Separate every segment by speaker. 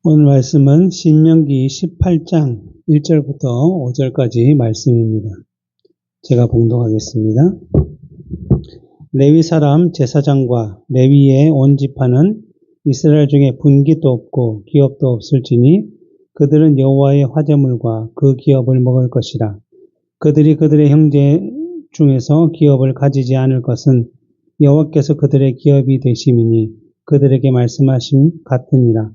Speaker 1: 오늘 말씀은 신명기 18장 1절부터 5절까지 말씀입니다. 제가 봉독하겠습니다. 레위 사람 제사장과 레위의 온 지파는 이스라엘 중에 분깃도 없고 기업도 없을지니 그들은 여호와의 화제물과 그 기업을 먹을 것이라. 그들이 그들의 형제 중에서 기업을 가지지 않을 것은 여호와께서 그들의 기업이 되심이니 그들에게 말씀하신 같으니라.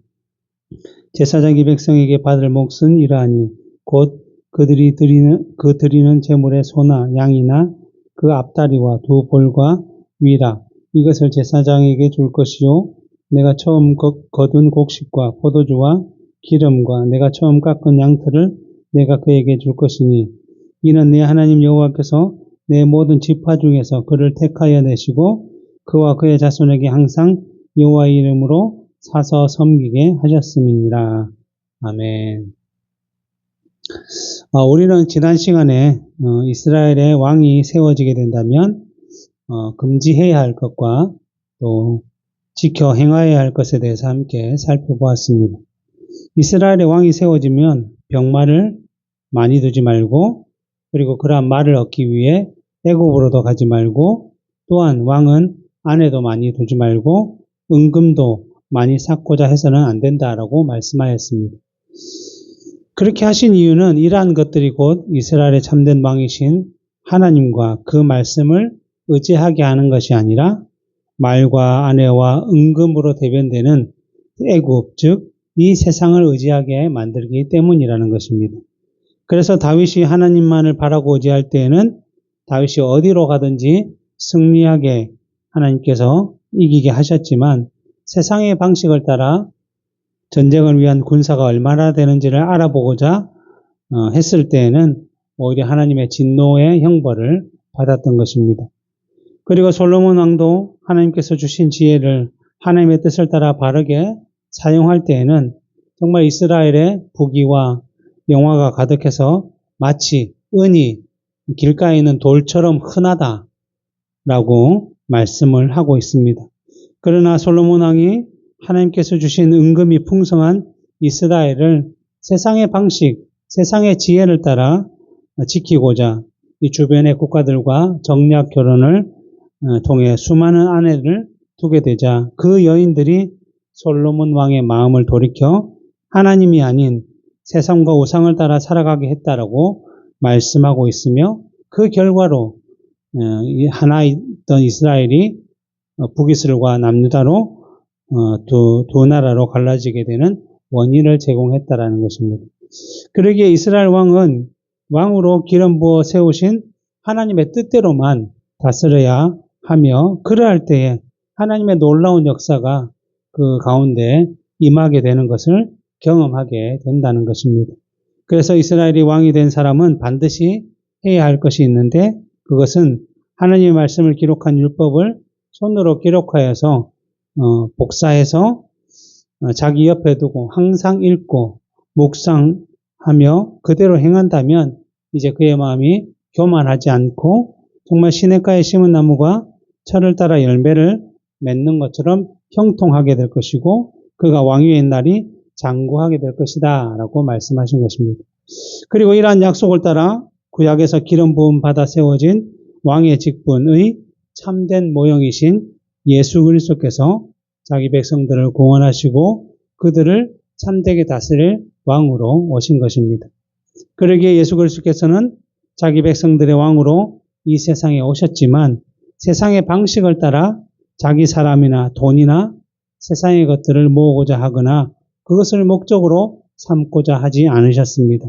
Speaker 1: 제사장이 백성에게 받을 몫은 이러하니 곧 그들이 드리는 제물의 소나 양이나 그 앞다리와 두 볼과 위라 이것을 제사장에게 줄 것이요 내가 처음 거둔 곡식과 포도주와 기름과 내가 처음 깎은 양털을 내가 그에게 줄 것이니 이는 내 하나님 여호와께서 내 모든 지파 중에서 그를 택하여 내시고 그와 그의 자손에게 항상 여호와의 이름으로 사서 섬기게 하셨음이니라. 아멘. 우리는 지난 시간에 이스라엘의 왕이 세워지게 된다면 금지해야 할 것과 또 지켜 행하여야 할 것에 대해서 함께 살펴보았습니다. 이스라엘의 왕이 세워지면 병마를 많이 두지 말고 그리고 그러한 말을 얻기 위해 애굽으로도 가지 말고 또한 왕은 아내도 많이 두지 말고 은금도 많이 쌓고자 해서는 안 된다라고 말씀하였습니다. 그렇게 하신 이유는 이러한 것들이 곧 이스라엘의 참된 왕이신 하나님과 그 말씀을 의지하게 하는 것이 아니라 말과 아내와 은금으로 대변되는 애굽, 즉 이 세상을 의지하게 만들기 때문이라는 것입니다. 그래서 다윗이 하나님만을 바라고 의지할 때에는 다윗이 어디로 가든지 승리하게 하나님께서 이기게 하셨지만 세상의 방식을 따라 전쟁을 위한 군사가 얼마나 되는지를 알아보고자 했을 때에는 오히려 하나님의 진노의 형벌을 받았던 것입니다. 그리고 솔로몬 왕도 하나님께서 주신 지혜를 하나님의 뜻을 따라 바르게 사용할 때에는 정말 이스라엘의 부귀와 영화가 가득해서 마치 은이 길가에 있는 돌처럼 흔하다라고 말씀을 하고 있습니다. 그러나 솔로몬 왕이 하나님께서 주신 은금이 풍성한 이스라엘을 세상의 방식, 세상의 지혜를 따라 지키고자 이 주변의 국가들과 정략 결혼을 통해 수많은 아내를 두게 되자 그 여인들이 솔로몬 왕의 마음을 돌이켜 하나님이 아닌 세상과 우상을 따라 살아가게 했다라고 말씀하고 있으며 그 결과로 하나 있던 이스라엘이 북이스라엘과 남유다로 두 나라로 갈라지게 되는 원인을 제공했다라는 것입니다. 그러기에 이스라엘 왕은 왕으로 기름 부어 세우신 하나님의 뜻대로만 다스려야 하며 그러할 때에 하나님의 놀라운 역사가 그 가운데 임하게 되는 것을 경험하게 된다는 것입니다. 그래서 이스라엘이 왕이 된 사람은 반드시 해야 할 것이 있는데 그것은 하나님의 말씀을 기록한 율법을 손으로 기록하여서 복사해서 자기 옆에 두고 항상 읽고 묵상하며 그대로 행한다면 이제 그의 마음이 교만하지 않고 정말 시냇가에 심은 나무가 철을 따라 열매를 맺는 것처럼 형통하게 될 것이고 그가 왕위의 날이 장구하게 될 것이다 라고 말씀하신 것입니다. 그리고 이러한 약속을 따라 구약에서 기름 부음 받아 세워진 왕의 직분의 참된 모형이신 예수 그리스도께서 자기 백성들을 구원하시고 그들을 참되게 다스릴 왕으로 오신 것입니다. 그러기에 예수 그리스도께서는 자기 백성들의 왕으로 이 세상에 오셨지만 세상의 방식을 따라 자기 사람이나 돈이나 세상의 것들을 모으고자 하거나 그것을 목적으로 삼고자 하지 않으셨습니다.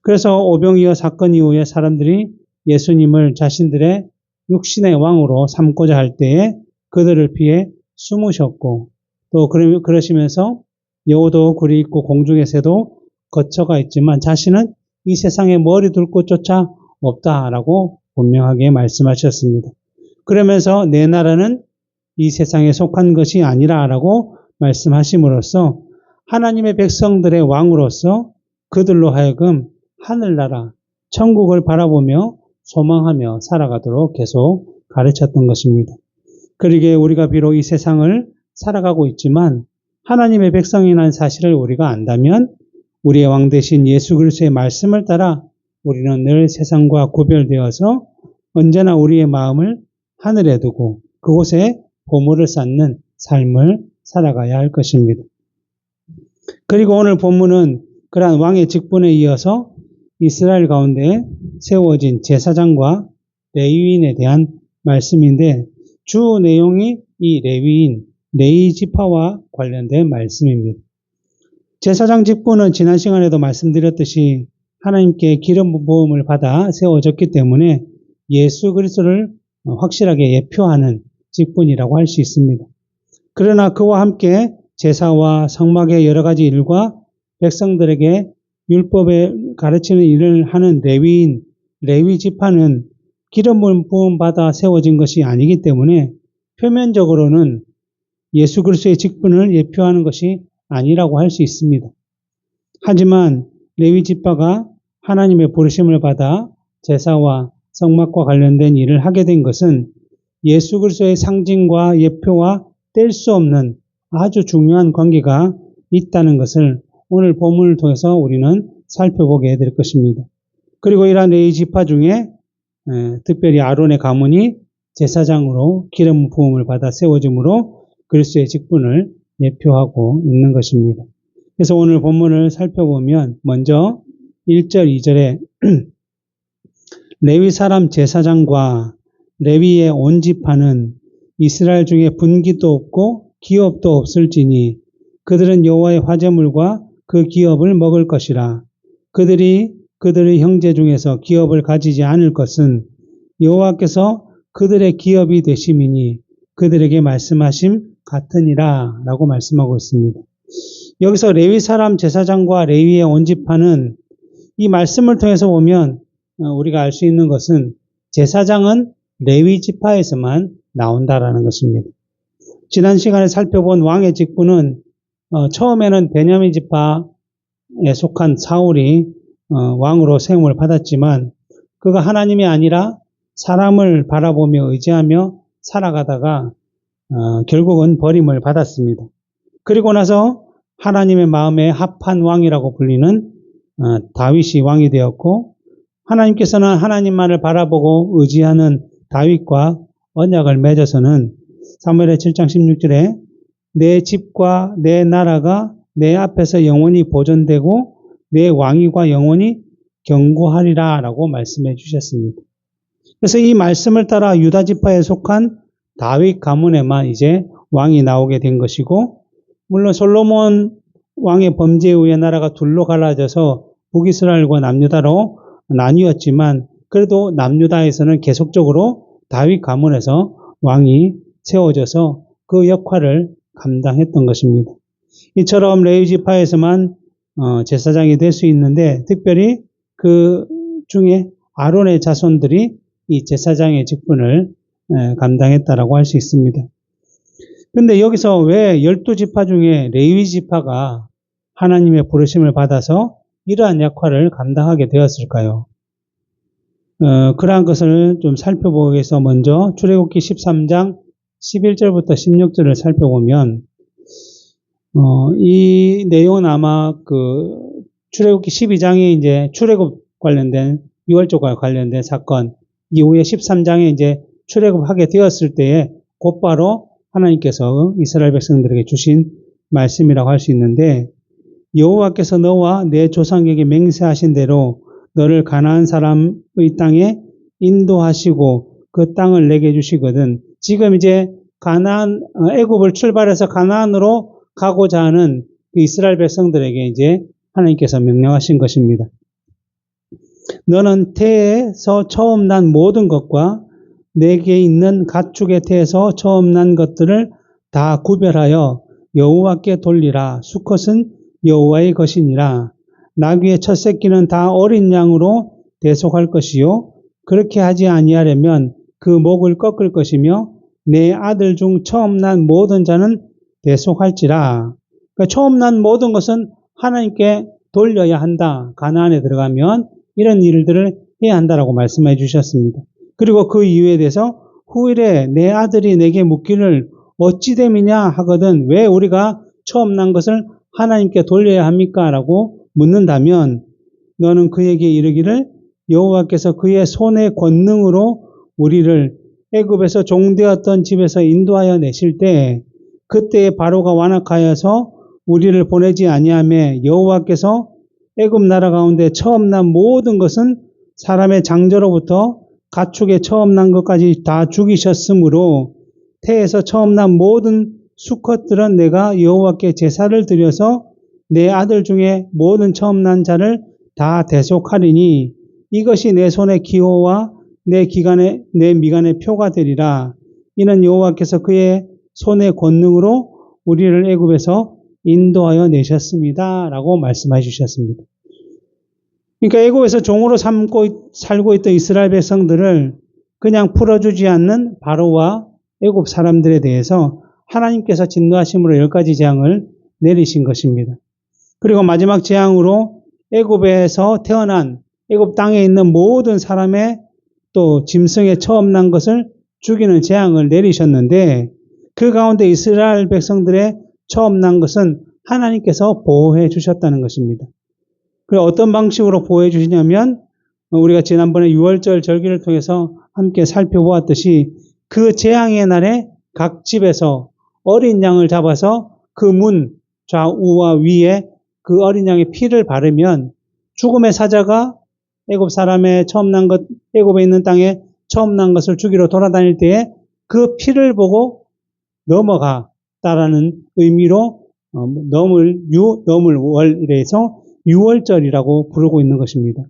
Speaker 1: 그래서 오병이어 사건 이후에 사람들이 예수님을 자신들의 육신의 왕으로 삼고자 할 때에 그들을 피해 숨으셨고 또 그러시면서 여우도 굴이 있고 공중의 새도 거처가 있지만 자신은 이 세상에 머리 둘 곳조차 없다라고 분명하게 말씀하셨습니다. 그러면서 내 나라는 이 세상에 속한 것이 아니라라고 말씀하심으로써 하나님의 백성들의 왕으로서 그들로 하여금 하늘나라, 천국을 바라보며 소망하며 살아가도록 계속 가르쳤던 것입니다. 그러기에 우리가 비록 이 세상을 살아가고 있지만 하나님의 백성이라는 사실을 우리가 안다면 우리의 왕 대신 예수 그리스도의 말씀을 따라 우리는 늘 세상과 구별되어서 언제나 우리의 마음을 하늘에 두고 그곳에 보물을 쌓는 삶을 살아가야 할 것입니다. 그리고 오늘 본문은 그러한 왕의 직분에 이어서 이스라엘 가운데 세워진 제사장과 레위인에 대한 말씀인데 주 내용이 이 레위인, 레위 지파와 관련된 말씀입니다. 제사장 직분은 지난 시간에도 말씀드렸듯이 하나님께 기름 부음을 받아 세워졌기 때문에 예수 그리스도를 확실하게 예표하는 직분이라고 할 수 있습니다. 그러나 그와 함께 제사와 성막의 여러 가지 일과 백성들에게 율법에 가르치는 일을 하는 레위인, 레위 지파는 기름 부음 받아 세워진 것이 아니기 때문에 표면적으로는 예수 그리스도의 직분을 예표하는 것이 아니라고 할 수 있습니다. 하지만 레위 지파가 하나님의 부르심을 받아 제사와 성막과 관련된 일을 하게 된 것은 예수 그리스도의 상징과 예표와 뗄 수 없는 아주 중요한 관계가 있다는 것을 오늘 본문을 통해서 우리는 살펴보게 될 것입니다. 그리고 이러한 레위 지파 중에 특별히 아론의 가문이 제사장으로 기름 부음을 받아 세워짐으로 그리스도의 직분을 예표하고 있는 것입니다. 그래서 오늘 본문을 살펴보면 먼저 1절, 2절에 레위 사람 제사장과 레위의 온 지파는 이스라엘 중에 분기도 없고 기업도 없을지니 그들은 여호와의 화제물과 그 기업을 먹을 것이라. 그들의 형제 중에서 기업을 가지지 않을 것은 여호와께서 그들의 기업이 되심이니 그들에게 말씀하심 같으니라 라고 말씀하고 있습니다. 여기서 레위 사람 제사장과 레위의 온 지파는 이 말씀을 통해서 보면 우리가 알 수 있는 것은 제사장은 레위 지파에서만 나온다라는 것입니다. 지난 시간에 살펴본 왕의 직분은 처음에는 베냐민 지파에 속한 사울이 왕으로 세움을 받았지만 그가 하나님이 아니라 사람을 바라보며 의지하며 살아가다가 결국은 버림을 받았습니다. 그리고 나서 하나님의 마음에 합한 왕이라고 불리는 다윗이 왕이 되었고 하나님께서는 하나님만을 바라보고 의지하는 다윗과 언약을 맺어서는 사무엘의 7장 16절에 내 집과 내 나라가 내 앞에서 영원히 보존되고 내 왕위가 영원히 견고하리라 라고 말씀해 주셨습니다. 그래서 이 말씀을 따라 유다 지파에 속한 다윗 가문에만 이제 왕이 나오게 된 것이고 물론 솔로몬 왕의 범죄에 의해 나라가 둘로 갈라져서 북이스라엘과 남유다로 나뉘었지만 그래도 남유다에서는 계속적으로 다윗 가문에서 왕이 세워져서 그 역할을 감당했던 것입니다. 이처럼 레위 지파에서만 제사장이 될 수 있는데 특별히 그 중에 아론의 자손들이 이 제사장의 직분을 감당했다라고 할 수 있습니다. 근데 여기서 왜 12지파 중에 레위 지파가 하나님의 부르심을 받아서 이러한 역할을 감당하게 되었을까요? 그러한 것을 좀 살펴보기 위해서 먼저 출애굽기 13장 11절부터 16절을 살펴보면 이 내용은 아마 그 출애굽기 12장에 이제 출애굽 관련된 유월절과 관련된 사건 이후에 13장에 이제 출애굽하게 되었을 때에 곧바로 하나님께서 이스라엘 백성들에게 주신 말씀이라고 할 수 있는데 여호와께서 너와 내 조상에게 맹세하신 대로 너를 가나안 사람의 땅에 인도하시고 그 땅을 내게 주시거든. 지금 이제 가나안 애굽을 출발해서 가나안으로 가고자 하는 그 이스라엘 백성들에게 이제 하나님께서 명령하신 것입니다. 너는 태에서 처음 난 모든 것과 내게 있는 가축의 태에서 처음 난 것들을 다 구별하여 여호와께 돌리라. 수컷은 여호와의 것이니라. 나귀의 첫 새끼는 다 어린 양으로 대속할 것이요 그렇게 하지 아니하려면 그 목을 꺾을 것이며 내 아들 중 처음 난 모든 자는 대속할지라. 그러니까 처음 난 모든 것은 하나님께 돌려야 한다. 가나안에 들어가면 이런 일들을 해야 한다라고 말씀해 주셨습니다. 그리고 그 이유에 대해서 후일에 내 아들이 내게 묻기를 어찌 됨이냐 하거든 왜 우리가 처음 난 것을 하나님께 돌려야 합니까? 라고 묻는다면 너는 그에게 이르기를 여호와께서 그의 손의 권능으로 우리를 애굽에서 종되었던 집에서 인도하여 내실 때 그때에 바로가 완악하여서 우리를 보내지 아니하며 여호와께서 애굽 나라 가운데 처음 난 모든 것은 사람의 장저로부터 가축의 처음 난 것까지 다 죽이셨으므로 태에서 처음 난 모든 수컷들은 내가 여호와께 제사를 드려서 내 아들 중에 모든 처음 난 자를 다 대속하리니 이것이 내 손의 기호와 내 미간의 표가 되리라. 이는 여호와께서 그의 손의 권능으로 우리를 애굽에서 인도하여 내셨습니다. 라고 말씀해 주셨습니다. 그러니까 애굽에서 종으로 살고 있던 이스라엘 백성들을 그냥 풀어주지 않는 바로와 애굽 사람들에 대해서 하나님께서 진노하심으로 10가지 재앙을 내리신 것입니다. 그리고 마지막 재앙으로 애굽에서 태어난 애굽 땅에 있는 모든 사람의 또 짐승의 처음 난 것을 죽이는 재앙을 내리셨는데 그 가운데 이스라엘 백성들의 처음 난 것은 하나님께서 보호해 주셨다는 것입니다. 그리고 어떤 방식으로 보호해 주시냐면 우리가 지난번에 6월절 절기를 통해서 함께 살펴보았듯이 그 재앙의 날에 각 집에서 어린 양을 잡아서 그 문 좌우와 위에 그 어린 양의 피를 바르면 죽음의 사자가 애굽 사람의 처음 난 것, 애굽에 있는 땅에 처음 난 것을 죽이러 돌아다닐 때에 그 피를 보고 넘어갔다라는 의미로 넘을 월 이래서 6월절이라고 부르고 있는 것입니다.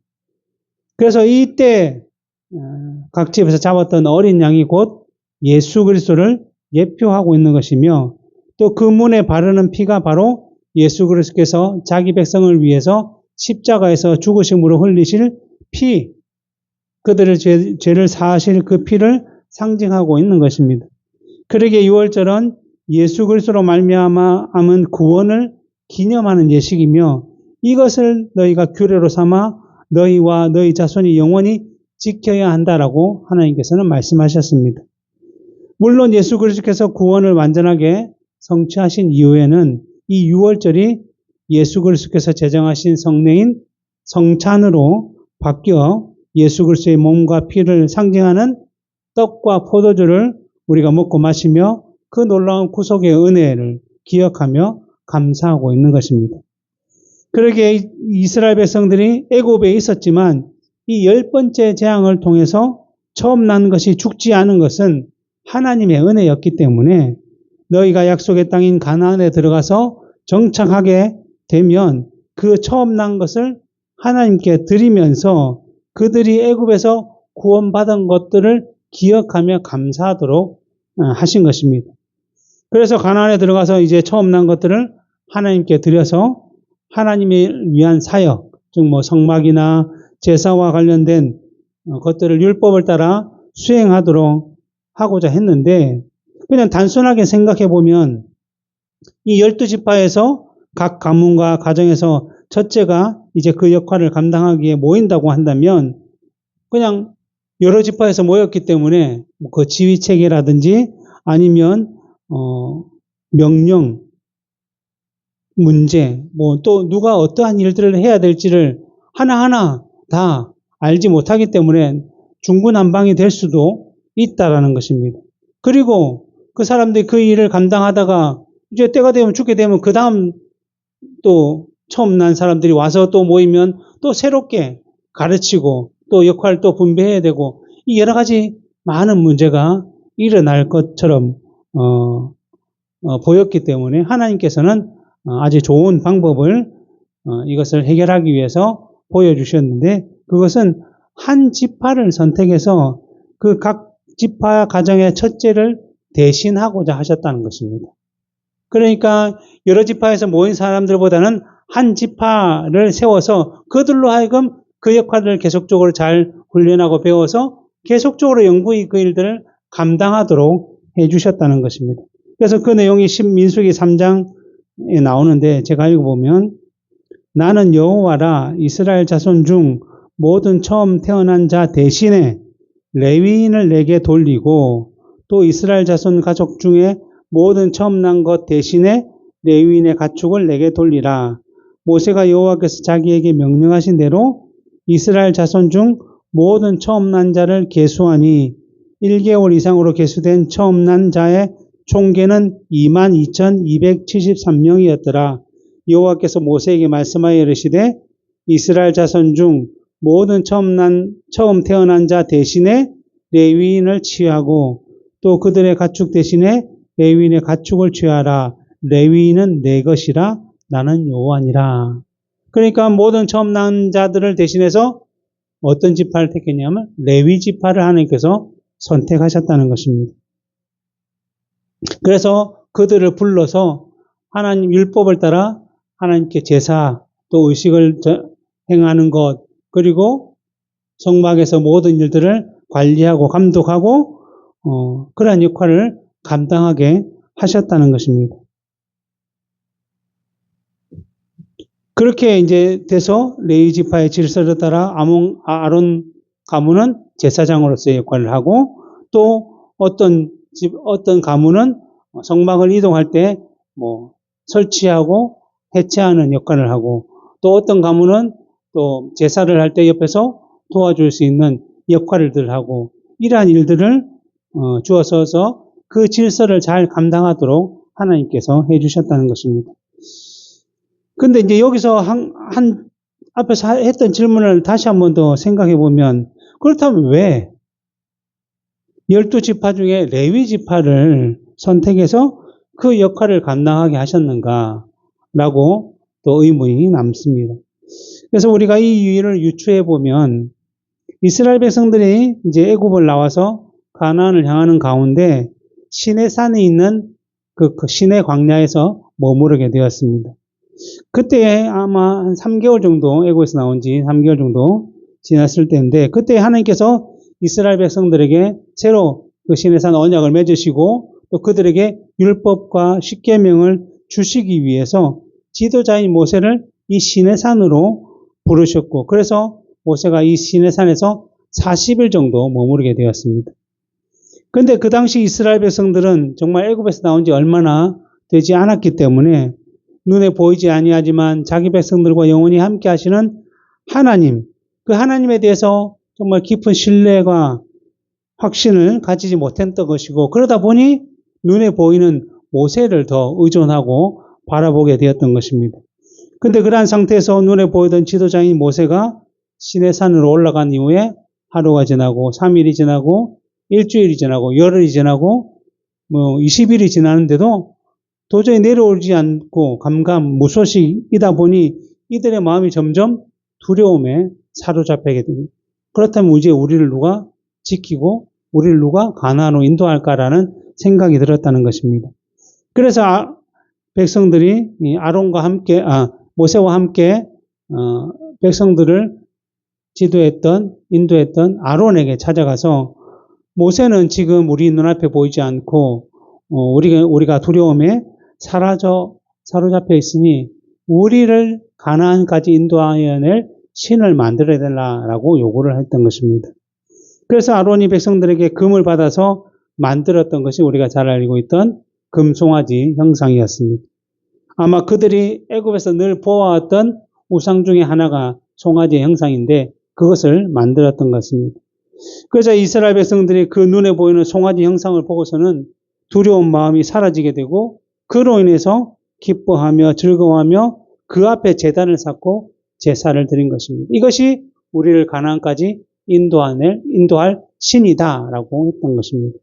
Speaker 1: 그래서 이때 각 집에서 잡았던 어린 양이 곧 예수 그리스도를 예표하고 있는 것이며 또 그 문에 바르는 피가 바로 예수 그리스도께서 자기 백성을 위해서 십자가에서 죽으심으로 흘리실 피, 그들의 죄를 사하실 그 피를 상징하고 있는 것입니다. 그러기에 6월절은 예수 그리스도로 말미암은 구원을 기념하는 예식이며 이것을 너희가 규례로 삼아 너희와 너희 자손이 영원히 지켜야 한다라고 하나님께서는 말씀하셨습니다. 물론 예수 그리스도께서 구원을 완전하게 성취하신 이후에는 이 6월절이 예수 그리스도께서 제정하신 성례인 성찬으로 바뀌어 예수 그리스도의 몸과 피를 상징하는 떡과 포도주를 우리가 먹고 마시며 그 놀라운 구속의 은혜를 기억하며 감사하고 있는 것입니다. 그러기에 이스라엘 백성들이 애굽에 있었지만 이 10번째 재앙을 통해서 처음 난 것이 죽지 않은 것은 하나님의 은혜였기 때문에 너희가 약속의 땅인 가나안에 들어가서 정착하게 되면 그 처음 난 것을 하나님께 드리면서 그들이 애굽에서 구원받은 것들을 기억하며 감사하도록 하신 것입니다. 그래서 가나안에 들어가서 이제 처음 난 것들을 하나님께 드려서 하나님을 위한 사역, 즉 성막이나 제사와 관련된 것들을 율법을 따라 수행하도록 하고자 했는데 그냥 단순하게 생각해 보면 이 12지파에서 각 가문과 가정에서 첫째가 이제 그 역할을 감당하기에 모인다고 한다면 그냥 여러 지파에서 모였기 때문에 그 지휘 체계라든지 아니면 명령, 문제, 또 누가 어떠한 일들을 해야 될지를 하나하나 다 알지 못하기 때문에 중구난방이 될 수도 있다라는 것입니다. 그리고 그 사람들이 그 일을 감당하다가 이제 때가 되면 죽게 되면 그 다음 또 처음 난 사람들이 와서 또 모이면 또 새롭게 가르치고 또 역할을 또 분배해야 되고 이 여러 가지 많은 문제가 일어날 것처럼 보였기 때문에 하나님께서는 아주 좋은 방법을 이것을 해결하기 위해서 보여주셨는데 그것은 한 지파를 선택해서 그 각 지파 가정의 첫째를 대신하고자 하셨다는 것입니다. 그러니까 여러 지파에서 모인 사람들보다는 한 지파를 세워서 그들로 하여금 그 역할을 계속적으로 잘 훈련하고 배워서 계속적으로 영구히 그 일들을 감당하도록 해주셨다는 것입니다. 그래서 그 내용이 민수기 3장에 나오는데 제가 읽어보면 나는 여호와라 이스라엘 자손 중 모든 처음 태어난 자 대신에 레위인을 내게 돌리고 또 이스라엘 자손 가족 중에 모든 처음 난 것 대신에 레위인의 가축을 내게 돌리라. 모세가 여호와께서 자기에게 명령하신 대로 이스라엘 자손 중 모든 처음 난 자를 계수하니 1개월 이상으로 계수된 처음 난 자의 총계는 22,273명이었더라. 여호와께서 모세에게 말씀하여 이르시되 이스라엘 자손 중 모든 처음 태어난 자 대신에 레위인을 취하고 또 그들의 가축 대신에 레위인의 가축을 취하라. 레위인은 내 것이라 나는 여호와니라. 그러니까 모든 처음 난 자들을 대신해서 어떤 지파를 택했냐면 레위 지파를 하나님께서 선택하셨다는 것입니다. 그래서 그들을 불러서 하나님 율법을 따라 하나님께 제사 또 의식을 행하는 것 그리고 성막에서 모든 일들을 관리하고 감독하고 그러한 역할을 감당하게 하셨다는 것입니다. 그렇게 이제 돼서 레위 지파의 질서를 따라 아론 가문은 제사장으로서의 역할을 하고 또 어떤 가문은 성막을 이동할 때 설치하고 해체하는 역할을 하고 또 어떤 가문은 또 제사를 할 때 옆에서 도와줄 수 있는 역할을 하고 이러한 일들을 주어서 그 질서를 잘 감당하도록 하나님께서 해주셨다는 것입니다. 근데 이제 여기서 앞에서 했던 질문을 다시 한 번 더 생각해 보면 그렇다면 왜 12지파 중에 레위 지파를 선택해서 그 역할을 감당하게 하셨는가 라고 또 의문이 남습니다. 그래서 우리가 이 이유를 유추해 보면 이스라엘 백성들이 이제 애굽을 나와서 가나안을 향하는 가운데 시내산에 있는 그 시내 광야에서 머무르게 되었습니다. 그때 아마 한 3개월 정도 애굽에서 나온 지 3개월 정도 지났을 때인데 그때 하나님께서 이스라엘 백성들에게 새로 그 시내산 언약을 맺으시고 또 그들에게 율법과 십계명을 주시기 위해서 지도자인 모세를 이 시내산으로 부르셨고 그래서 모세가 이 시내산에서 40일 정도 머무르게 되었습니다. 그런데 그 당시 이스라엘 백성들은 정말 애굽에서 나온 지 얼마나 되지 않았기 때문에 눈에 보이지 아니하지만 자기 백성들과 영원히 함께 하시는 하나님, 그 하나님에 대해서 정말 깊은 신뢰와 확신을 가지지 못했던 것이고 그러다 보니 눈에 보이는 모세를 더 의존하고 바라보게 되었던 것입니다. 그런데 그러한 상태에서 눈에 보이던 지도자인 모세가 시내산으로 올라간 이후에 하루가 지나고 3일이 지나고 일주일이 지나고 열흘이 지나고 20일이 지나는데도 도저히 내려오지 않고 무소식이다 보니 이들의 마음이 점점 두려움에 사로잡히게 됩니다. 그렇다면 이제 우리를 누가 지키고 우리를 누가 가나안으로 인도할까라는 생각이 들었다는 것입니다. 그래서 백성들이 모세와 함께 백성들을 인도했던 아론에게 찾아가서 모세는 지금 우리 눈앞에 보이지 않고 우리가 두려움에 사로잡혀 있으니 우리를 가나안까지 인도하여 낼 신을 만들어야 되라라고 요구를 했던 것입니다. 그래서 아론이 백성들에게 금을 받아서 만들었던 것이 우리가 잘 알고 있던 금송아지 형상이었습니다. 아마 그들이 애굽에서 늘 보아왔던 우상 중에 하나가 송아지의 형상인데 그것을 만들었던 것 같습니다. 그래서 이스라엘 백성들이 그 눈에 보이는 송아지 형상을 보고서는 두려운 마음이 사라지게 되고 그로 인해서 기뻐하며 즐거워하며 그 앞에 제단을 쌓고 제사를 드린 것입니다. 이것이 우리를 가나안까지 인도할 신이다라고 했던 것입니다.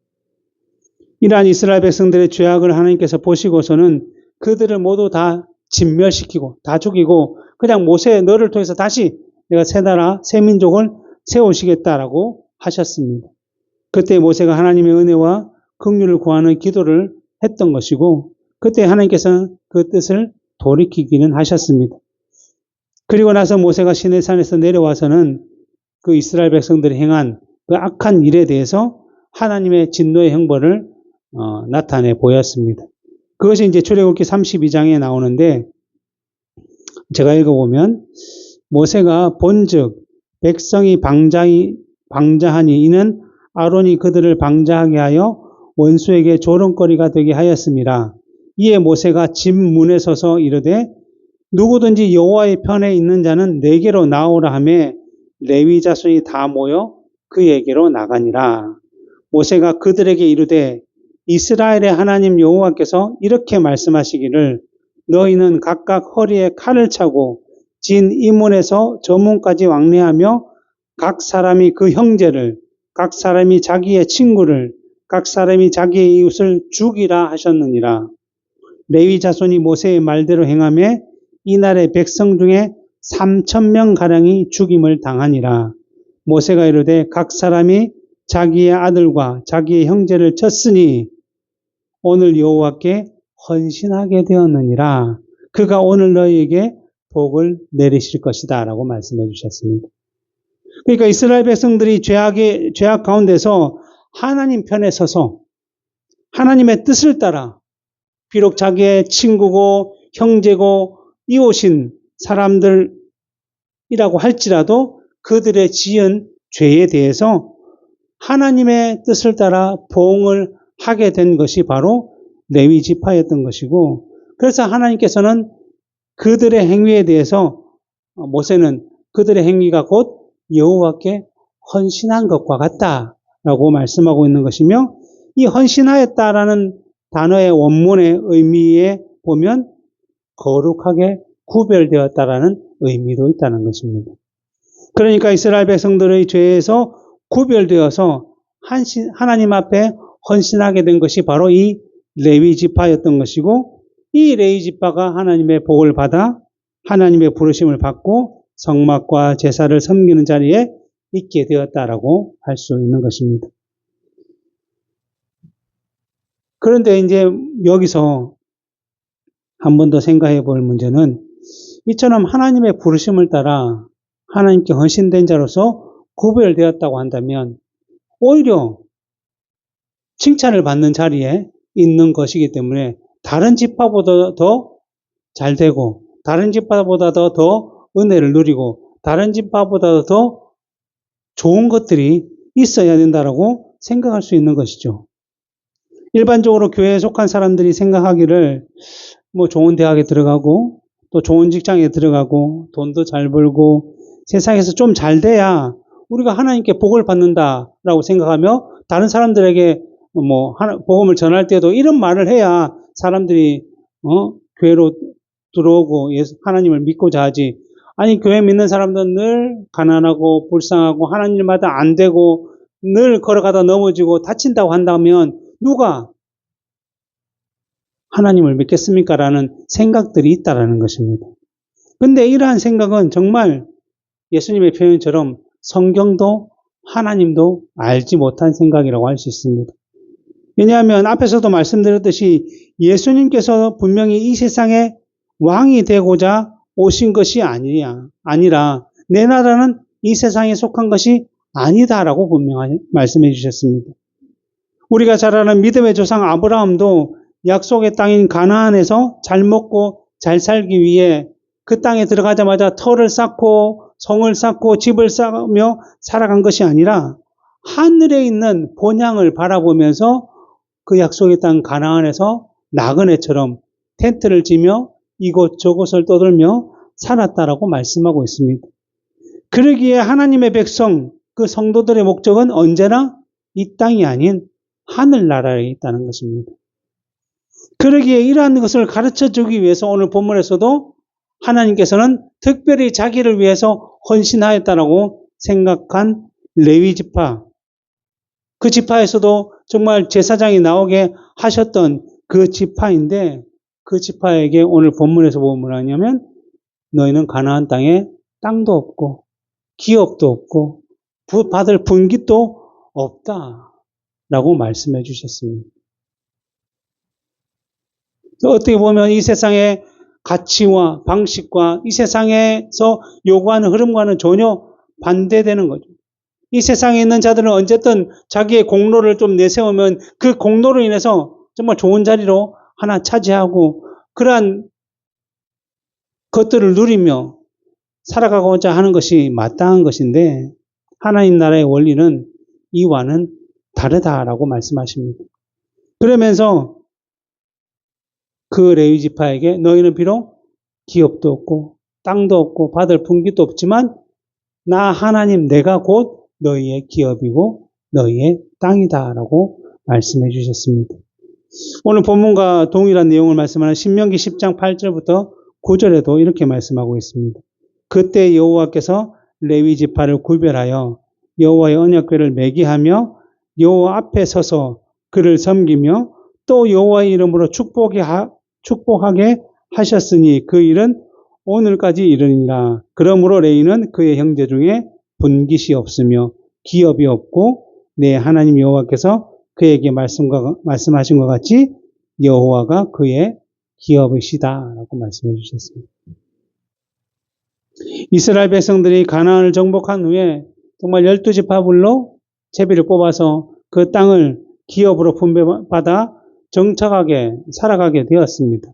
Speaker 1: 이러한 이스라엘 백성들의 죄악을 하나님께서 보시고서는 그들을 모두 다 진멸시키고 다 죽이고 그냥 모세 너를 통해서 다시 내가 새 나라 새 민족을 세우시겠다라고 하셨습니다. 그때 모세가 하나님의 은혜와 긍휼을 구하는 기도를 했던 것이고 그때 하나님께서는 그 뜻을 돌이키기는 하셨습니다. 그리고 나서 모세가 시내산에서 내려와서는 그 이스라엘 백성들이 행한 그 악한 일에 대해서 하나님의 진노의 형벌을 나타내 보였습니다. 그것이 이제 출애굽기 32장에 나오는데 제가 읽어보면 모세가 본즉 백성이 방자하니 이는 아론이 그들을 방자하게 하여 원수에게 조롱거리가 되게 하였습니다. 이에 모세가 집 문에 서서 이르되 누구든지 여호와의 편에 있는 자는 내게로 나오라 하매 레위 자손이 다 모여 그에게로 나가니라. 모세가 그들에게 이르되 이스라엘의 하나님 여호와께서 이렇게 말씀하시기를 너희는 각각 허리에 칼을 차고 진 이 문에서 저 문까지 왕래하며 각 사람이 그 형제를 각 사람이 자기의 친구를 각 사람이 자기의 이웃을 죽이라 하셨느니라. 레위 자손이 모세의 말대로 행하며 이날의 백성 중에 3,000명 가량이 죽임을 당하니라. 모세가 이르되 각 사람이 자기의 아들과 자기의 형제를 쳤으니 오늘 여호와께 헌신하게 되었느니라. 그가 오늘 너희에게 복을 내리실 것이다 라고 말씀해 주셨습니다. 그러니까 이스라엘 백성들이 죄악 가운데서 하나님 편에 서서 하나님의 뜻을 따라 비록 자기의 친구고 형제고 이웃인 사람들이라고 할지라도 그들의 지은 죄에 대해서 하나님의 뜻을 따라 보응을 하게 된 것이 바로 레위 지파였던 것이고, 그래서 하나님께서는 그들의 행위에 대해서 모세는 그들의 행위가 곧 여호와께 헌신한 것과 같다라고 말씀하고 있는 것이며, 이 헌신하였다라는 단어의 원문의 의미에 보면 거룩하게 구별되었다라는 의미도 있다는 것입니다. 그러니까 이스라엘 백성들의 죄에서 구별되어서 하나님 앞에 헌신하게 된 것이 바로 이 레위 지파였던 것이고, 이 레위 지파가 하나님의 복을 받아 하나님의 부르심을 받고 성막과 제사를 섬기는 자리에 있게 되었다라고 할 수 있는 것입니다. 그런데 이제 여기서 한 번 더 생각해 볼 문제는, 이처럼 하나님의 부르심을 따라 하나님께 헌신된 자로서 구별되었다고 한다면 오히려 칭찬을 받는 자리에 있는 것이기 때문에 다른 지파보다 더 잘되고 다른 지파보다 더 은혜를 누리고 다른 지파보다 더 좋은 것들이 있어야 된다라고 생각할 수 있는 것이죠. 일반적으로 교회에 속한 사람들이 생각하기를 뭐 좋은 대학에 들어가고 또 좋은 직장에 들어가고 돈도 잘 벌고 세상에서 좀 잘 돼야 우리가 하나님께 복을 받는다라고 생각하며 다른 사람들에게 복음을 전할 때도 이런 말을 해야 사람들이 교회로 들어오고 하나님을 믿고자 하지. 아니, 교회 믿는 사람들은 늘 가난하고 불쌍하고 하나님 일마다 안 되고 늘 걸어가다 넘어지고 다친다고 한다면 누가 하나님을 믿겠습니까? 라는 생각들이 있다라는 것입니다. 근데 이러한 생각은 정말 예수님의 표현처럼 성경도 하나님도 알지 못한 생각이라고 할 수 있습니다. 왜냐하면 앞에서도 말씀드렸듯이 예수님께서 분명히 이 세상에 왕이 되고자 오신 것이 아니라 내 나라는 이 세상에 속한 것이 아니다라고 분명히 말씀해 주셨습니다. 우리가 잘 아는 믿음의 조상 아브라함도 약속의 땅인 가나안에서 잘 먹고 잘 살기 위해 그 땅에 들어가자마자 터를 쌓고 성을 쌓고 집을 쌓으며 살아간 것이 아니라 하늘에 있는 본향을 바라보면서 그 약속의 땅 가나안에서 나그네처럼 텐트를 치며 이곳저곳을 떠돌며 살았다라고 말씀하고 있습니다. 그러기에 하나님의 백성, 그 성도들의 목적은 언제나 이 땅이 아닌 하늘나라에 있다는 것입니다. 그러기에 이러한 것을 가르쳐주기 위해서 오늘 본문에서도 하나님께서는 특별히 자기를 위해서 헌신하였다라고 생각한 레위 지파, 그 지파에서도 정말 제사장이 나오게 하셨던 그 지파인데, 그 지파에게 오늘 본문에서 보면 뭐냐면 너희는 가나안 땅에 땅도 없고 기업도 없고 받을 분깃도 없다라고 말씀해 주셨습니다. 어떻게 보면 이 세상의 가치와 방식과 이 세상에서 요구하는 흐름과는 전혀 반대되는 거죠. 이 세상에 있는 자들은 어쨌든 자기의 공로를 좀 내세우면 그 공로로 인해서 정말 좋은 자리로 하나 차지하고 그러한 것들을 누리며 살아가고자 하는 것이 마땅한 것인데, 하나님 나라의 원리는 이와는 다르다라고 말씀하십니다. 그러면서 그 레위 지파에게 너희는 비록 기업도 없고 땅도 없고 받을 분기도 없지만 나 하나님 내가 곧 너희의 기업이고 너희의 땅이다라고 말씀해 주셨습니다. 오늘 본문과 동일한 내용을 말씀하는 신명기 10장 8절부터 9절에도 이렇게 말씀하고 있습니다. 그때 여호와께서 레위 지파를 구별하여 여호와의 언약궤를 매기하며 여호와 앞에 서서 그를 섬기며 또 여호와의 이름으로 축복하게 하셨으니 그 일은 오늘까지 이르니라. 그러므로 레위는 그의 형제 중에 분깃이 없으며 기업이 없고 내 하나님 여호와께서 그에게 말씀하신 것 같이 여호와가 그의 기업이시다라고 말씀해 주셨습니다. 이스라엘 백성들이 가나안을 정복한 후에 정말 12지파별로 제비를 뽑아서 그 땅을 기업으로 분배받아 정착하게 살아가게 되었습니다.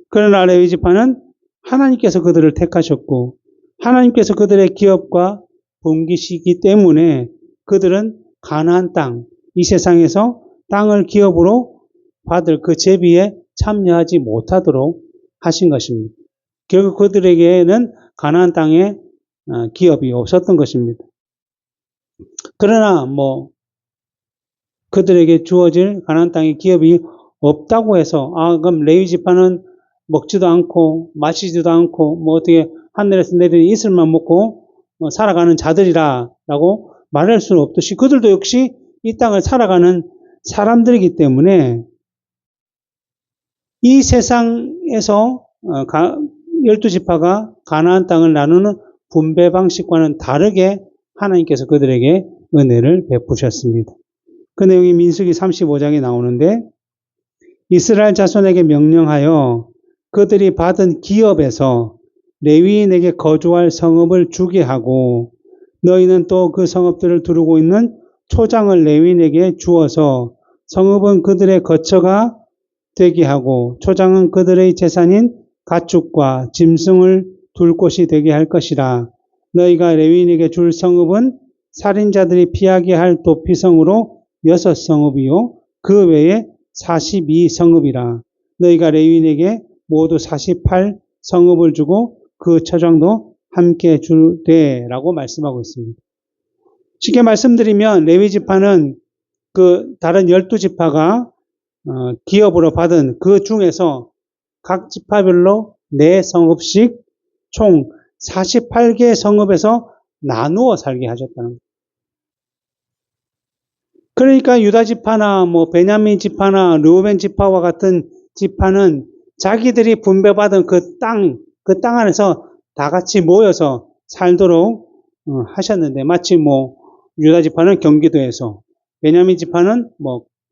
Speaker 1: 그러나 레위 지파는 하나님께서 그들을 택하셨고 하나님께서 그들의 기업과 분깃이기 때문에 그들은 가나안 땅, 이 세상에서 땅을 기업으로 받을 그 제비에 참여하지 못하도록 하신 것입니다. 결국 그들에게는 가나안 땅에 기업이 없었던 것입니다. 그러나 그들에게 주어질 가나안 땅에 기업이 없다고 해서 그럼 레위 지파는 먹지도 않고 마시지도 않고 어떻게 하늘에서 내리는 이슬만 먹고 살아가는 자들이라라고 말할 수는 없듯이 그들도 역시 이 땅을 살아가는 사람들이기 때문에 이 세상에서 12지파가 가나안 땅을 나누는 분배 방식과는 다르게 하나님께서 그들에게 은혜를 베푸셨습니다. 그 내용이 민수기 35장에 나오는데 이스라엘 자손에게 명령하여 그들이 받은 기업에서 레위인에게 거주할 성읍을 주게 하고 너희는 또 그 성읍들을 두르고 있는 초장을 레위인에게 주어서 성읍은 그들의 거처가 되게 하고 초장은 그들의 재산인 가축과 짐승을 둘 곳이 되게 할 것이라. 너희가 레위인에게 줄 성읍은 살인자들이 피하게 할 도피성으로 6성읍이요 그 외에 42성읍이라. 너희가 레위인에게 모두 48성읍을 주고 그 처장도 함께 주되라고 말씀하고 있습니다. 쉽게 말씀드리면 레위 지파는 그 다른 12지파가 기업으로 받은 그 중에서 각 지파별로 4성읍씩 총 48개 성읍에서 나누어 살게 하셨다는 거예요. 그러니까 유다 지파나 베냐민 지파나 르우벤 지파와 같은 지파는 자기들이 분배받은 그 땅 안에서 다 같이 모여서 살도록 하셨는데 마치 유다 지파는 경기도에서 베냐민 지파는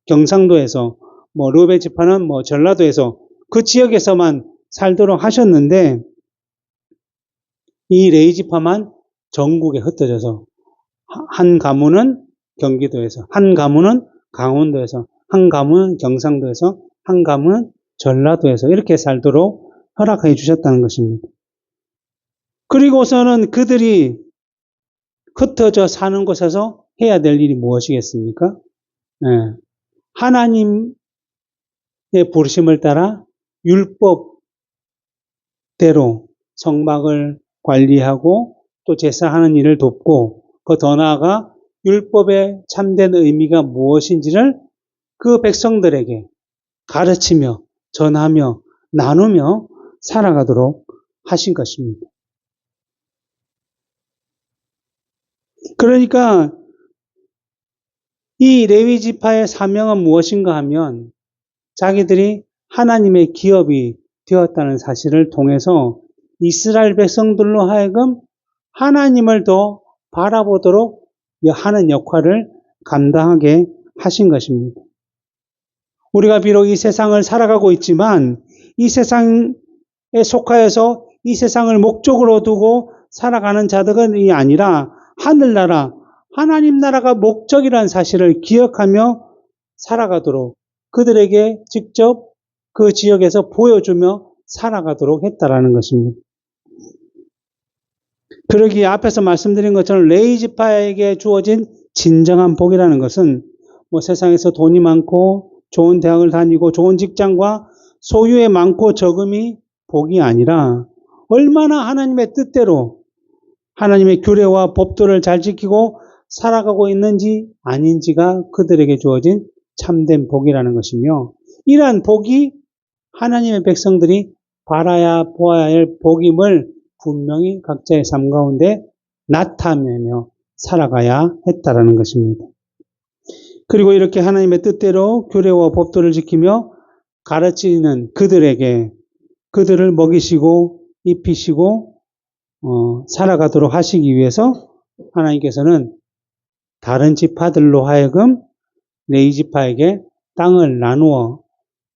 Speaker 1: 경상도에서 르우벤 지파는 전라도에서 그 지역에서만 살도록 하셨는데 이 레위 지파만 전국에 흩어져서 한 가문은 경기도에서, 한 가문은 강원도에서, 한 가문은 경상도에서, 한 가문은 전라도에서 이렇게 살도록 허락해 주셨다는 것입니다. 그리고서는 그들이 흩어져 사는 곳에서 해야 될 일이 무엇이겠습니까? 하나님의 부르심을 따라 율법대로 성막을 관리하고 또 제사하는 일을 돕고 더 나아가 율법의 참된 의미가 무엇인지를 그 백성들에게 가르치며 전하며 나누며 살아가도록 하신 것입니다. 그러니까 이 레위 지파의 사명은 무엇인가 하면 자기들이 하나님의 기업이 되었다는 사실을 통해서 이스라엘 백성들로 하여금 하나님을 더 바라보도록 하는 역할을 감당하게 하신 것입니다. 우리가 비록 이 세상을 살아가고 있지만 이 세상에 속하여서 이 세상을 목적으로 두고 살아가는 자들이 아니라 하늘나라, 하나님 나라가 목적이라는 사실을 기억하며 살아가도록 그들에게 직접 그 지역에서 보여주며 살아가도록 했다라는 것입니다. 그러기에 앞에서 말씀드린 것처럼 레위 지파에게 주어진 진정한 복이라는 것은 세상에서 돈이 많고 좋은 대학을 다니고 좋은 직장과 소유의 많고 적음이 복이 아니라 얼마나 하나님의 뜻대로 하나님의 규례와 법도를 잘 지키고 살아가고 있는지 아닌지가 그들에게 주어진 참된 복이라는 것이며, 이러한 복이 하나님의 백성들이 바라야 보아야 할 복임을 분명히 각자의 삶 가운데 나타내며 살아가야 했다라는 것입니다. 그리고 이렇게 하나님의 뜻대로 규례와 법도를 지키며 가르치는 그들에게 그들을 먹이시고 입히시고 살아가도록 하시기 위해서 하나님께서는 다른 지파들로 하여금 레위 지파에게 땅을 나누어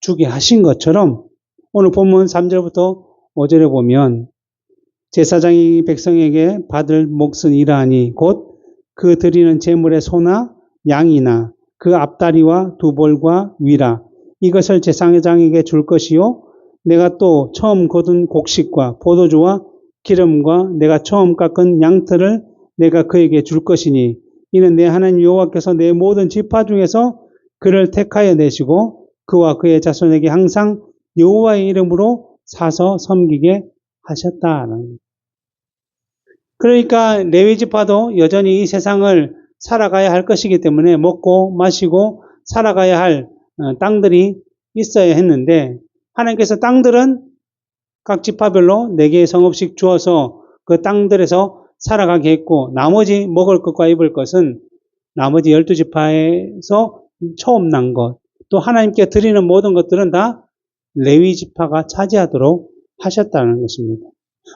Speaker 1: 주게 하신 것처럼, 오늘 본문 3절부터 5절에 보면 제사장이 백성에게 받을 몫은 이러하니 곧 그 드리는 제물의 소나 양이나 그 앞다리와 두 볼과 위라 이것을 제사장에게 줄 것이요, 내가 또 처음 거둔 곡식과 포도주와 기름과 내가 처음 깎은 양털을 내가 그에게 줄 것이니 이는 내 하나님 여호와께서 내 모든 지파 중에서 그를 택하여 내시고 그와 그의 자손에게 항상 여호와의 이름으로 사서 섬기게 하셨다는. 그러니까 레위 지파도 여전히 이 세상을 살아가야 할 것이기 때문에 먹고 마시고 살아가야 할 땅들이 있어야 했는데, 하나님께서 땅들은 각 지파별로 4개의 성읍씩 주어서 그 땅들에서 살아가게 했고, 나머지 먹을 것과 입을 것은 나머지 12지파에서 처음 난 것, 또 하나님께 드리는 모든 것들은 다 레위 지파가 차지하도록 하셨다는 것입니다.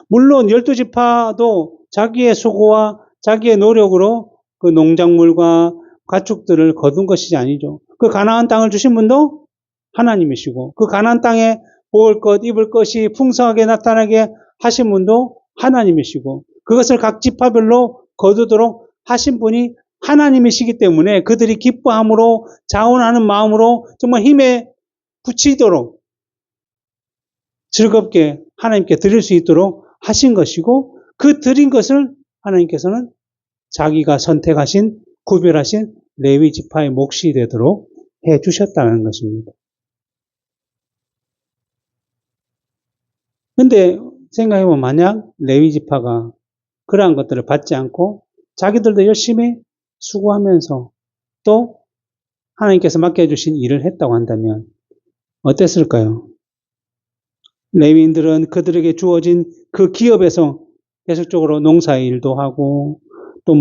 Speaker 1: 물론 12지파도 자기의 수고와 자기의 노력으로 그 농작물과 가축들을 거둔 것이 아니죠. 그 가나안 땅을 주신 분도 하나님이시고, 그 가나안 땅에 먹을 것, 입을 것이 풍성하게 나타나게 하신 분도 하나님이시고, 그것을 각 지파별로 거두도록 하신 분이 하나님이시기 때문에 그들이 기뻐함으로 자원하는 마음으로 정말 힘에 붙이도록 즐겁게 하나님께 드릴 수 있도록 하신 것이고, 그 드린 것을 하나님께서는 자기가 선택하신 구별하신 레위 지파의 몫이 되도록 해 주셨다는 것입니다. 근데 생각해보면 만약 레위 지파가 그러한 것들을 받지 않고 자기들도 열심히 수고하면서 또 하나님께서 맡겨주신 일을 했다고 한다면 어땠을까요? 레위인들은 그들에게 주어진 그 기업에서 계속적으로 농사의 일도 하고 또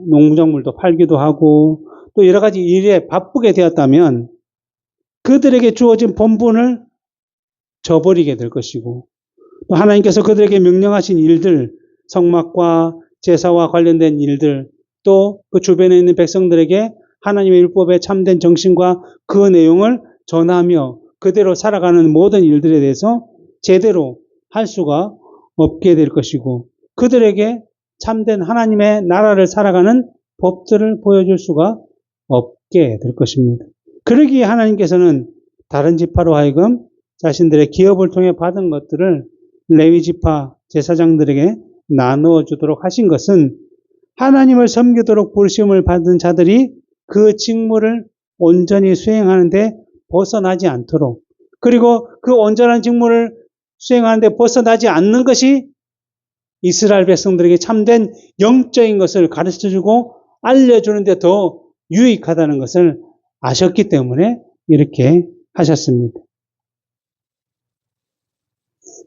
Speaker 1: 농작물도 팔기도 하고 또 여러 가지 일에 바쁘게 되었다면 그들에게 주어진 본분을 저버리게 될 것이고, 또 하나님께서 그들에게 명령하신 일들, 성막과 제사와 관련된 일들, 또 그 주변에 있는 백성들에게 하나님의 율법의 참된 정신과 그 내용을 전하며 그대로 살아가는 모든 일들에 대해서 제대로 할 수가 없게 될 것이고, 그들에게 참된 하나님의 나라를 살아가는 법들을 보여줄 수가 없게 될 것입니다. 그러기에 하나님께서는 다른 지파로 하여금 자신들의 기업을 통해 받은 것들을 레위 지파 제사장들에게 나누어 주도록 하신 것은 하나님을 섬기도록 부르심을 받은 자들이 그 직무를 온전히 수행하는데 벗어나지 않도록, 그리고 그 온전한 직무를 수행하는데 벗어나지 않는 것이 이스라엘 백성들에게 참된 영적인 것을 가르쳐주고 알려주는데 더 유익하다는 것을 아셨기 때문에 이렇게 하셨습니다.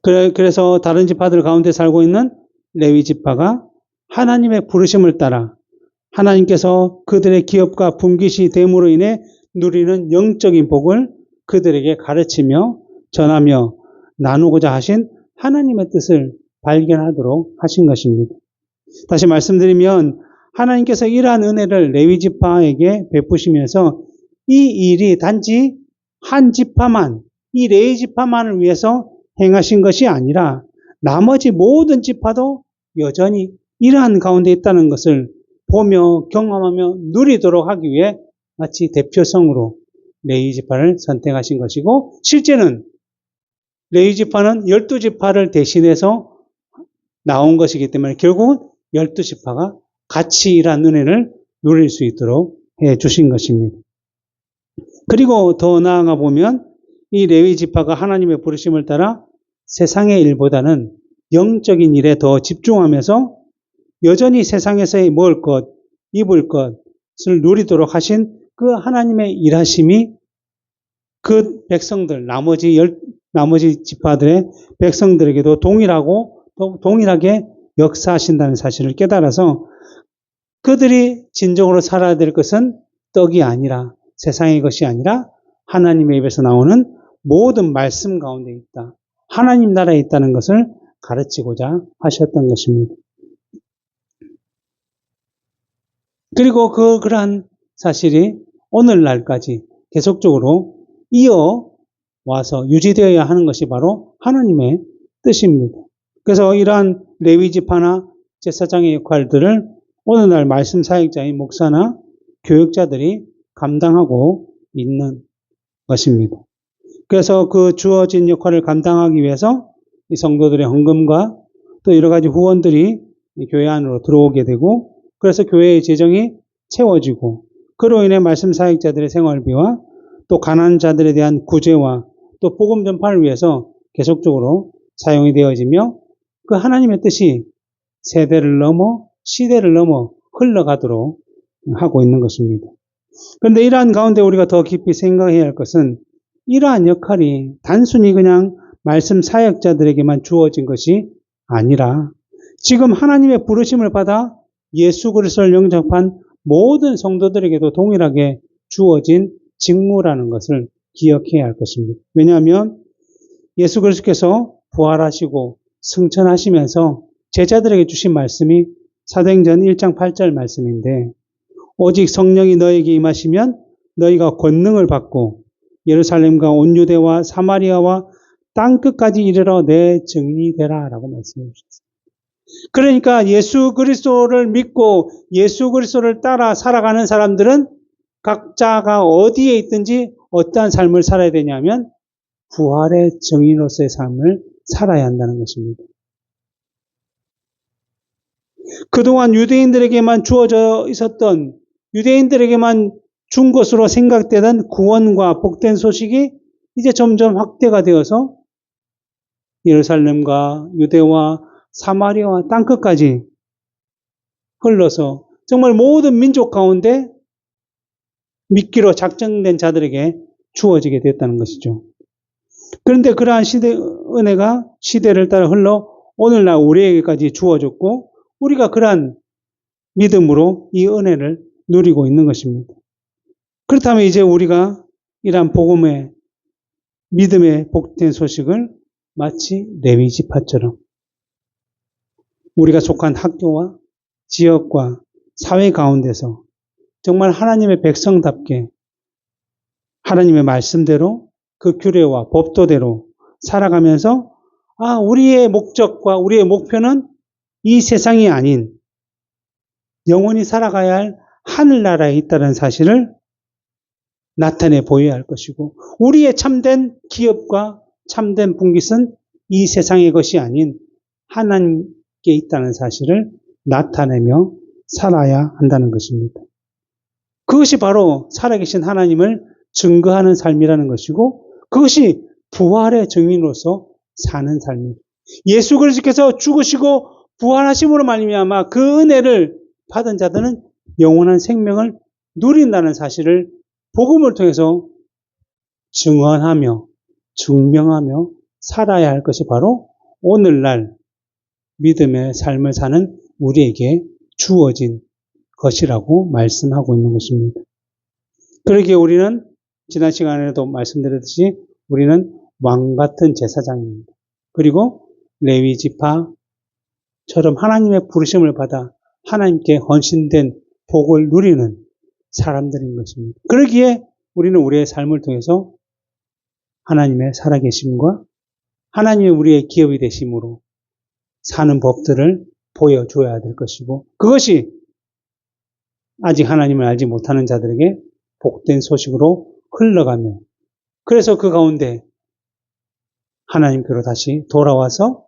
Speaker 1: 그래서 다른 지파들 가운데 살고 있는 레위 지파가 하나님의 부르심을 따라 하나님께서 그들의 기업과 분깃이 됨으로 인해 누리는 영적인 복을 그들에게 가르치며 전하며 나누고자 하신 하나님의 뜻을 발견하도록 하신 것입니다. 다시 말씀드리면 하나님께서 이러한 은혜를 레위 지파에게 베푸시면서 이 일이 단지 한 지파만, 이 레위 지파만을 위해서 행하신 것이 아니라 나머지 모든 지파도 여전히 이러한 가운데 있다는 것을 보며 경험하며 누리도록 하기 위해 마치 대표성으로 레위 지파를 선택하신 것이고, 실제는 레위 지파는 12지파를 대신해서 나온 것이기 때문에 결국은 12지파가 같이 이러한 은혜를 누릴 수 있도록 해 주신 것입니다. 그리고 더 나아가 보면 이 레위 지파가 하나님의 부르심을 따라 세상의 일보다는 영적인 일에 더 집중하면서 여전히 세상에서의 먹을 것, 입을 것을 누리도록 하신 그 하나님의 일하심이 그 백성들, 나머지 지파들의 백성들에게도 동일하게 역사하신다는 사실을 깨달아서 그들이 진정으로 살아야 될 것은 떡이 아니라, 세상의 것이 아니라 하나님의 입에서 나오는 모든 말씀 가운데 있다. 하나님 나라에 있다는 것을 가르치고자 하셨던 것입니다. 그리고 그러한 사실이 오늘날까지 계속적으로 이어와서 유지되어야 하는 것이 바로 하나님의 뜻입니다. 그래서 이러한 레위 지파나 제사장의 역할들을 오늘날 말씀 사역자인 목사나 교육자들이 감당하고 있는 것입니다. 그래서 그 주어진 역할을 감당하기 위해서 이 성도들의 헌금과 또 여러 가지 후원들이 교회 안으로 들어오게 되고, 그래서 교회의 재정이 채워지고, 그로 인해 말씀 사역자들의 생활비와 또 가난한 자들에 대한 구제와 또 복음 전파를 위해서 계속적으로 사용이 되어지며 그 하나님의 뜻이 세대를 넘어 시대를 넘어 흘러가도록 하고 있는 것입니다. 그런데 이러한 가운데 우리가 더 깊이 생각해야 할 것은 이러한 역할이 단순히 그냥 말씀 사역자들에게만 주어진 것이 아니라 지금 하나님의 부르심을 받아 예수 그리스도를 영접한 모든 성도들에게도 동일하게 주어진 직무라는 것을 기억해야 할 것입니다. 왜냐하면 예수 그리스도께서 부활하시고 승천하시면서 제자들에게 주신 말씀이 사도행전 1장 8절 말씀인데, 오직 성령이 너에게 임하시면 너희가 권능을 받고 예루살렘과 온 유대와 사마리아와 땅끝까지 이르러 내 증인이 되라 라고 말씀해 주셨습니다. 그러니까 예수 그리스도를 믿고 예수 그리스도를 따라 살아가는 사람들은 각자가 어디에 있든지 어떠한 삶을 살아야 되냐면 부활의 증인으로서의 삶을 살아야 한다는 것입니다. 그동안 유대인들에게만 주어져 있었던, 유대인들에게만 준 것으로 생각되던 구원과 복된 소식이 이제 점점 확대가 되어서 예루살렘과 유대와 사마리아와 땅끝까지 흘러서 정말 모든 민족 가운데 믿기로 작정된 자들에게 주어지게 됐다는 것이죠. 그런데 그러한 은혜가 시대를 따라 흘러 오늘날 우리에게까지 주어졌고 우리가 그러한 믿음으로 이 은혜를 누리고 있는 것입니다. 그렇다면 이제 우리가 이러한 복음의 믿음의 복된 소식을 마치 레위 지파처럼 우리가 속한 학교와 지역과 사회 가운데서 정말 하나님의 백성답게 하나님의 말씀대로 그 규례와 법도대로 살아가면서 우리의 목적과 우리의 목표는 이 세상이 아닌 영원히 살아가야 할 하늘나라에 있다는 사실을 나타내 보여야 할 것이고, 우리의 참된 기업과 참된 분깃은 이 세상의 것이 아닌 하나님께 있다는 사실을 나타내며 살아야 한다는 것입니다. 그것이 바로 살아계신 하나님을 증거하는 삶이라는 것이고, 그것이 부활의 증인으로서 사는 삶입니다. 예수 그리스도께서 죽으시고 부활하심으로 말미암아 그 은혜를 받은 자들은 영원한 생명을 누린다는 사실을 복음을 통해서 증언하며 증명하며 살아야 할 것이 바로 오늘날 믿음의 삶을 사는 우리에게 주어진 것이라고 말씀하고 있는 것입니다. 그러기에 우리는 지난 시간에도 말씀드렸듯이 우리는 왕같은 제사장입니다. 그리고 레위 지파처럼 하나님의 부르심을 받아 하나님께 헌신된 복을 누리는 사람들인 것입니다. 그러기에 우리는 우리의 삶을 통해서 하나님의 살아계심과 하나님의 우리의 기업이 되심으로 사는 법들을 보여줘야 될 것이고, 그것이 아직 하나님을 알지 못하는 자들에게 복된 소식으로 흘러가며, 그래서 그 가운데 하나님께로 다시 돌아와서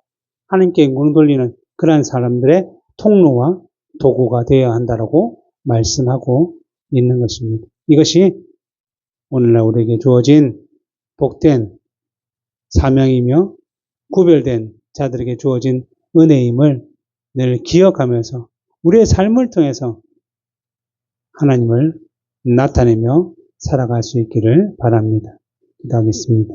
Speaker 1: 하나님께 영광 돌리는 그러한 사람들의 통로와 도구가 되어야 한다라고 말씀하고 있는 것입니다. 이것이 오늘날 우리에게 주어진 복된 사명이며 구별된 자들에게 주어진 은혜임을 늘 기억하면서 우리의 삶을 통해서 하나님을 나타내며 살아갈 수 있기를 바랍니다. 기도하겠습니다.